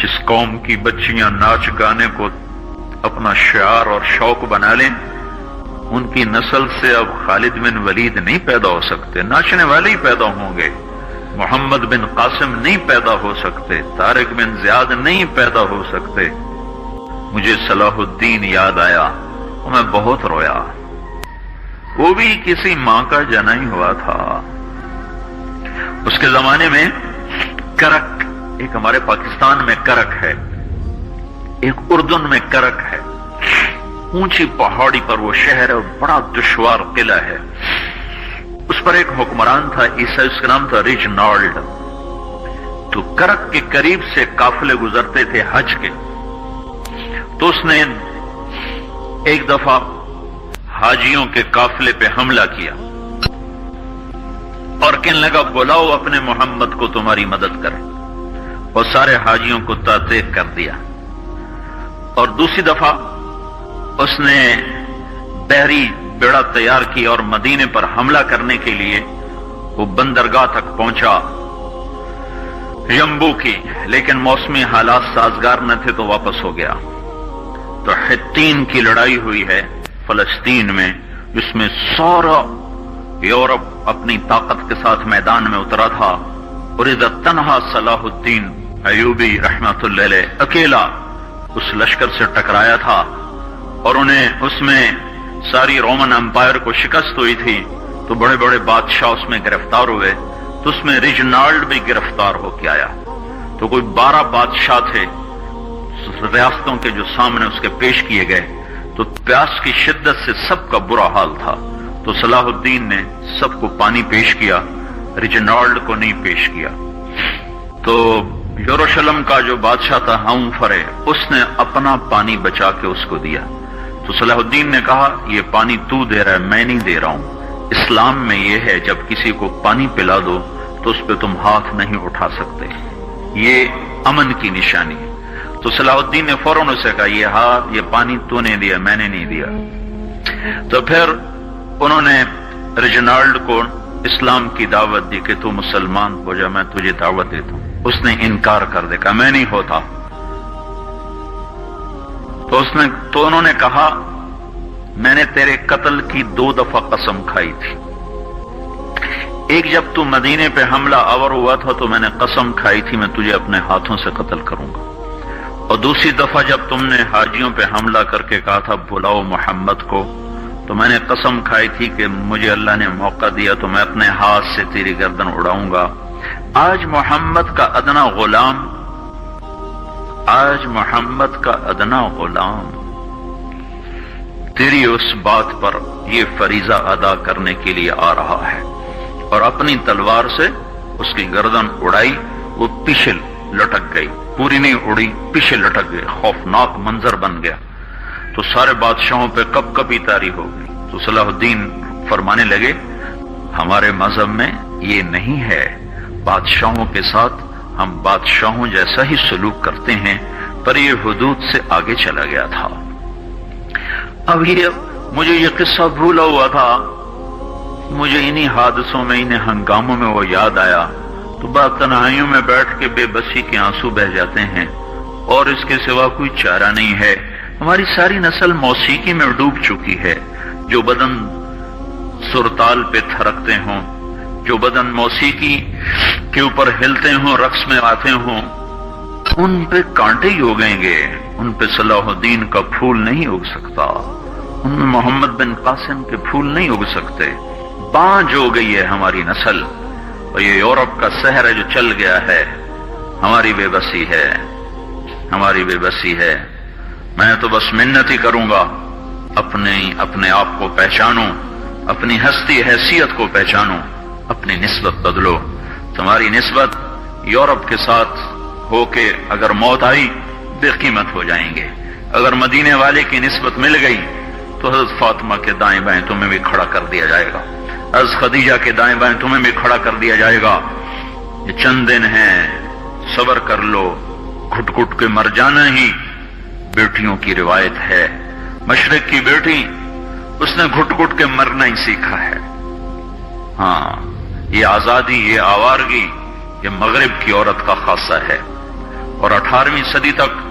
جس قوم کی بچیاں ناچ گانے کو اپنا شعار اور شوق بنا لیں، ان کی نسل سے اب خالد بن ولید نہیں پیدا ہو سکتے، ناچنے والے ہی پیدا ہوں گے۔ محمد بن قاسم نہیں پیدا ہو سکتے، طارق بن زیاد نہیں پیدا ہو سکتے۔ مجھے صلاح الدین یاد آیا اور میں بہت رویا۔ وہ بھی کسی ماں کا جنا ہی ہوا تھا۔ اس کے زمانے میں کرک، ایک ہمارے پاکستان میں کرک ہے، ایک اردن میں کرک ہے، اونچی پہاڑی پر وہ شہر ہے اور بڑا دشوار قلعہ ہے۔ اس پر ایک حکمران تھا عیسائی، اس کا نام تھا ریجنالڈ۔ تو کرک کے قریب سے قافلے گزرتے تھے حج کے، تو اس نے ایک دفعہ حاجیوں کے قافلے پہ حملہ کیا اور کہنے لگا بلاؤ اپنے محمد کو تمہاری مدد کرے، اور سارے حاجیوں کو تعطیق کر دیا۔ اور دوسری دفعہ اس نے بحری بیڑا تیار کی اور مدینے پر حملہ کرنے کے لیے وہ بندرگاہ تک پہنچا یمبو کی، لیکن موسمی حالات سازگار نہ تھے تو واپس ہو گیا۔ تو حطین کی لڑائی ہوئی ہے فلسطین میں، جس میں سارا یورپ اپنی طاقت کے ساتھ میدان میں اترا تھا، اور ادھر تنہا صلاح الدین ایوبی رحمت اللہ علیہ اکیلا اس لشکر سے ٹکرایا تھا، اور انہیں اس میں ساری رومن امپائر کو شکست ہوئی تھی۔ تو بڑے بڑے بادشاہ اس میں گرفتار ہوئے، تو اس میں ریجنالڈ بھی گرفتار ہو کے آیا۔ تو کوئی 12 بادشاہ تھے ریاستوں کے جو سامنے اس کے پیش کیے گئے، تو پیاس کی شدت سے سب کا برا حال تھا۔ تو صلاح الدین نے سب کو پانی پیش کیا، ریجنالڈ کو نہیں پیش کیا۔ تو یروشلم کا جو بادشاہ تھا ہمفرے، اس نے اپنا پانی بچا کے اس کو دیا۔ تو صلاح الدین نے کہا یہ پانی تو دے رہا ہے، میں نہیں دے رہا ہوں۔ اسلام میں یہ ہے جب کسی کو پانی پلا دو تو اس پہ تم ہاتھ نہیں اٹھا سکتے، یہ امن کی نشانی ہے۔ تو صلاح الدین نے فوراً اسے کہا یہ پانی تو نے دیا، میں نے نہیں دیا۔ تو پھر انہوں نے ریجنالڈ کو اسلام کی دعوت دی کہ تو مسلمان ہو جا، میں تجھے دعوت دیتا ہوں۔ اس نے انکار کر دیا، کہا میں نہیں ہوتا۔ تو انہوں نے کہا میں نے تیرے قتل کی 2 دفعہ قسم کھائی تھی۔ ایک جب تو مدینے پہ حملہ آور ہوا تھا تو میں نے قسم کھائی تھی میں تجھے اپنے ہاتھوں سے قتل کروں گا، اور دوسری دفعہ جب تم نے حاجیوں پہ حملہ کر کے کہا تھا بلاؤ محمد کو، تو میں نے قسم کھائی تھی کہ مجھے اللہ نے موقع دیا تو میں اپنے ہاتھ سے تیری گردن اڑاؤں گا۔ آج محمد کا ادنا غلام تیری اس بات پر یہ فریضہ ادا کرنے کے لیے آ رہا ہے، اور اپنی تلوار سے اس کی گردن اڑائی، وہ پیچھے لٹک گئی، پوری نہیں اڑی، پیچھے لٹک گئی، خوفناک منظر بن گیا۔ تو سارے بادشاہوں پہ کب کبھی طاری ہو گئی۔ تو صلاح الدین فرمانے لگے ہمارے مذہب میں یہ نہیں ہے، بادشاہوں کے ساتھ ہم بادشاہوں جیسا ہی سلوک کرتے ہیں، پر یہ حدود سے آگے چلا گیا تھا۔ اب مجھے یہ قصہ بھولا ہوا تھا، مجھے انہی حادثوں میں، انہی ہنگاموں میں وہ یاد آیا، تو بعد تنہائیوں میں بیٹھ کے بے بسی کے آنسو بہہ جاتے ہیں، اور اس کے سوا کوئی چارہ نہیں ہے۔ ہماری ساری نسل موسیقی میں ڈوب چکی ہے، جو بدن سرتال پہ تھرکتے ہوں، جو بدن موسیقی کے اوپر ہلتے ہوں، رقص میں آتے ہوں، ان پہ کانٹے ہی اگیں گے، ان پہ صلاح الدین کا پھول نہیں اگ سکتا، ان میں محمد بن قاسم کے پھول نہیں اگ سکتے۔ بانجھ ہو گئی ہے ہماری نسل، اور یہ یورپ کا سحر ہے جو چل گیا ہے، ہماری بے بسی ہے، ہماری بے بسی ہے۔ میں تو بس منت ہی کروں گا اپنے آپ کو پہچانو، اپنی ہستی حیثیت کو پہچانو، اپنی نسبت بدلو۔ تمہاری نسبت یورپ کے ساتھ ہو کے اگر موت آئی بے قیمت ہو جائیں گے، اگر مدینے والے کی نسبت مل گئی تو حضرت فاطمہ کے دائیں بائیں تمہیں بھی کھڑا کر دیا جائے گا، حضرت خدیجہ کے دائیں بائیں تمہیں بھی کھڑا کر دیا جائے گا۔ یہ چند دن ہیں، صبر کر لو، گھٹ گھٹ کے مر جانا ہی بیٹیوں کی روایت ہے۔ مشرق کی بیٹی اس نے گھٹ گھٹ کے مرنا ہی سیکھا ہے۔ ہاں، یہ آزادی، یہ آوارگی، یہ مغرب کی عورت کا خاصہ ہے۔ اور 18ویں صدی تک